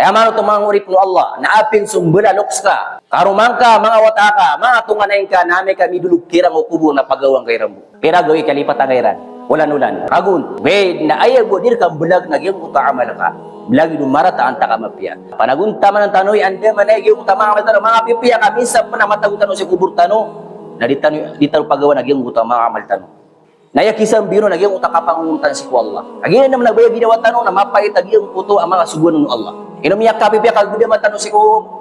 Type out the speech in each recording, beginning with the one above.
Kaya mano itong mga urip no Allah, na aping sumbala lokska, karumang ka, mga wataka, mga tunganayin ka, nami kami dulog kirang o kubo na pagawang kay Rambo. Pira gawi kalipat ang kairan, ulan-ulan. Kagun, wait, na ayaw mo dir kang bulag na giyong utaamal ka. Bulag yung marata ang takamapya. Panagunta man ang tanoy, ande man ay giyong utamamal tanong, mga pipiya kami sa panamatagutan o si kubur tanong, na ditaro pagawa na giyong utamamal tanong. Naya kisang biro nagyang utakapangungutan si Allah. Agyan naman nagbayag ginawa tanong na mapait agyang puto ang mga suguan ng Allah. Inumiyak kapipiya kagbuda matanong si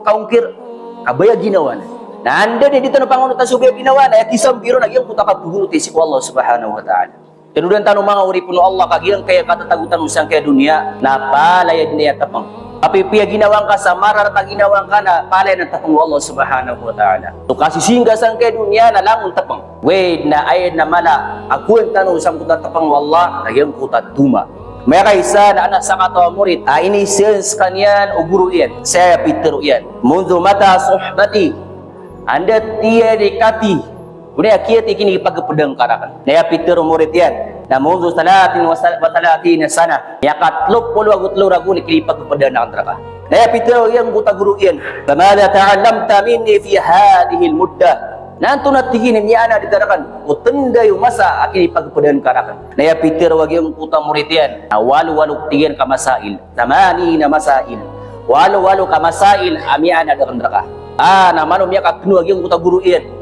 kaungkir, kabayag ginawa na. Naanda din dito na pangunutan subaya ginawa na kisang biro nagyang utakapugunuti si Allah subhanahu wa ta'ala. Tinudan tanong mga uripon ng Allah kagyang kaya katatagutan mo siyang kaya dunia na palayad niya tapang. Kapipiya ginawang ka sa mararata ginawang ka na palay ng tapang Allah subhanahu wa ta'ala. So kasi singgasang kay dunia na langon tapang. Wait na ayat na mala ako ang tanong sa kutat tapang Allah nagyang kutat duma. May kaisa na anak sa katawa murid inisens kanyan o guru yan. Saya Peter yan. Mundu mata sohbati anda tiya dekati. Kunya kiyati kini pagpedang karakan. Naya Peter murid yan. Na mundu salatin wa salatin sana. Ya katlop puluh agutlo ragu ni kini pagpedang na antraka. Naya Peter yang buta guru yan. Famada ta'allamta minni fi hadhihi al-muddah. Nanto natigin niya ana digarakan utenda yung masa akin ipagpudan karakan. Naya Peter wag yung puta murid yan. Walu-walu tiyan ka masail. Tamani na masail. Walu-walu ka masail ami ana dakandraka. Na manum ya kaknu wag yung puta guru yan.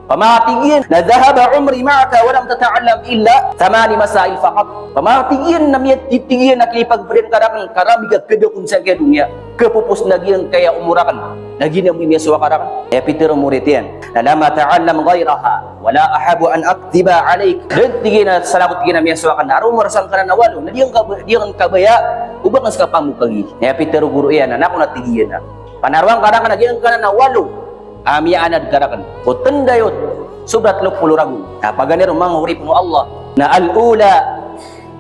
Pamatigin na dhahaba umri ma'aka wa lam tata'allam illa tamani masail faqat. Pamatigin na miya titigin na kinipagpudan karakan karami ka kedokun sa kaya dunia. Kepupus na giyang kaya umurakan. Nagina mo miya suwa karakan. Ya Peter murid yan. Na lama ta'allam ghayraha wala ahabu an aktiba alaik. Dan tigin na salakot tigin na miya suwa kan. Araw marasang ka na nawalo. Na diyang kabaya ubang ang skapamukagi. Ya Peter guru yan. Na ako natigin na. Panarwang karakan na giyang ka na nawalo. Amia anad karakan. Kutenda yun. Subrat 30 ragu. Na paganir mga hurip mo Allah. Na al-ula.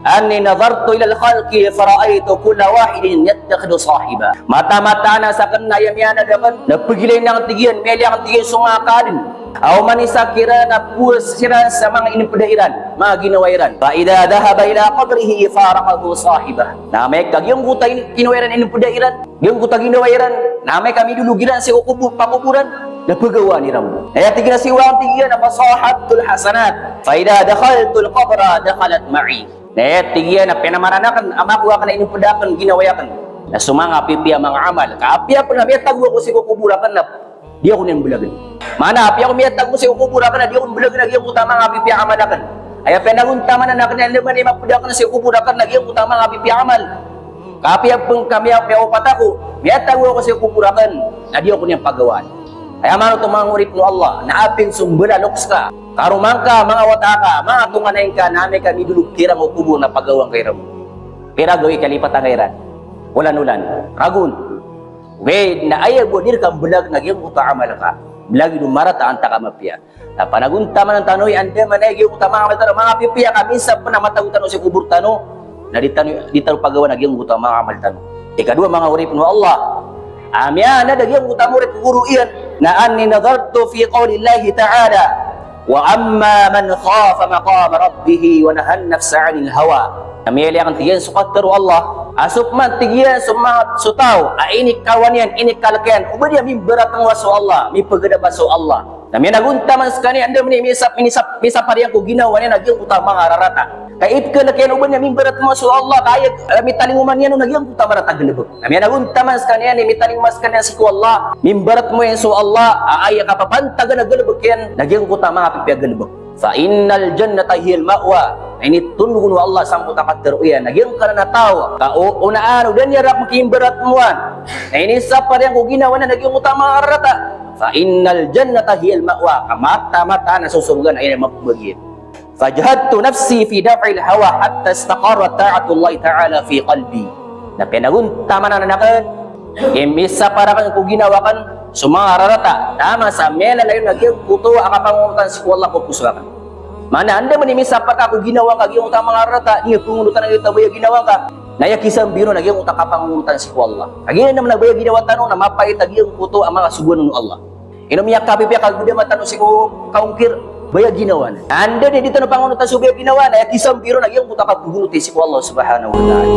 Anni nazartu ila al-khalqi fara'aitu kulla wahidin yattakhidu sahiba. Mata-mata na sa kanayam yan adaman. Napagilay ng tigian. Meli ang tigian sumakadin. Aw manisa kira na puas sira sa mga inipudairan. Mga ginawairan. Fa'idha dhahaba ila qabrihi faraqahu sahiba. Na may kagyong kuta inawairan inipudairan. Yung kuta ginawairan. Na may kami dulu giran si pakuburan. Napagawa ni Rambo. Kaya tignan si Wang tigyan na pasahatul hasanat. Fa'idha dakhaltul qabra dakhalat ma'i. Kaya tigyan na pinamaranakan amakuha ka na inupudakan ginawayakan. Na sumanga pipiya mga amal. Kaapya pa na may tagwa ko si kukuburakan na di ako niyang bulagan. Mana apya ko may tagwa si kukuburakan na di ako bulagan na di ako utama nga pipiya amalakan. Kaya pinaguntama na nakin na naman ay mapudakan na si kukuburakan na di ako utama nga pipiya amal. Kaapya pang kami ako patako. May tagwa ko si kukuburakan na di ako niyang pagawaan. Kaya mano itong mga urip no Allah, na aping sumbala lokska, karumang ka, mga wataka, mga tunganayin ka, nami kami dulog kirang o kubo na pagawang kay Rambo. Pira gawi kalipat ang kairan, ulan-ulan. Kagun, wait, na ayaw mo dir kang bulag na giyong utaamal ka, bulag yung marata ang takamapya. Na panagunta man ang tanoy, ande man ay giyong utamamal tanong, mga pipiya kami sa panamatagutan o si kubur tanong, na ditaro pagawa na giyong utamamal tanong. Ikadua mga urip no Allah, amya na dagyang utamurit guru iyan na anni nadartu fi qaulillahi ta'ala wa amma man khafa maqama rabbih wa nahan nafsa 'anil hawa. Amya yang tiyan suqataru Allah asup man tiyan sutaw ini kawan yan ini kalkian ubadi mi berat ng waso Allah mi pagada baso Allah. Amya nagunta man skani anda misap pariyang ko ginawa niya nagyang utama nga rarata. Kait ka na kaya uban niya mimbarat mo so Allah kaya mitalinguman niya no nagyang puta marat agalabog. Nami nagunta man sa kanya ni mitaling mas kanya si ko Allah mimbarat mo yan so Allah aaya ka papantaga nagalabog yan nagyang puta mga pipiagalabog. Fa innal jannata hiyal ma'wa ini tungun wa Allah sang puta kater uyan nagyang ka na tao ka unaan udan niya rak makimbarat mo an. Ini sa parang ko ginawa na nagyang utama arata. Fa innal jannata hiyal ma'wa kamata-mata na susurugan ay mapabagin. Fajahadtu nafsi fi daf'il hawa hatta istaqarrat ta'atullah ta'ala fi qalbi. Na pinagunta man na nakan, imisa para kan ko ginawakan sumararata. Tama sa mela na yun nagyang puto akapangungutan si Allah ko puswakan. Mana anda man imisa pa ka ko ginawa ka gyung tama rata, ni pungunutan ng tabaya ginawa ka. Naya kisang biro nagyang utak kapangungutan si Allah. Agyan naman nagbaya ginawa tanong na mapait nagyang puto ang mga suguan ng Allah. Inomiyak kapipiya kaguda matanong si ko kaungkir baya ginawa na. Anda din dito na pangunutan subaya ginawa na. At isang biro nagyang puta kapugunutin si Allah subhanahu wa ta'ala.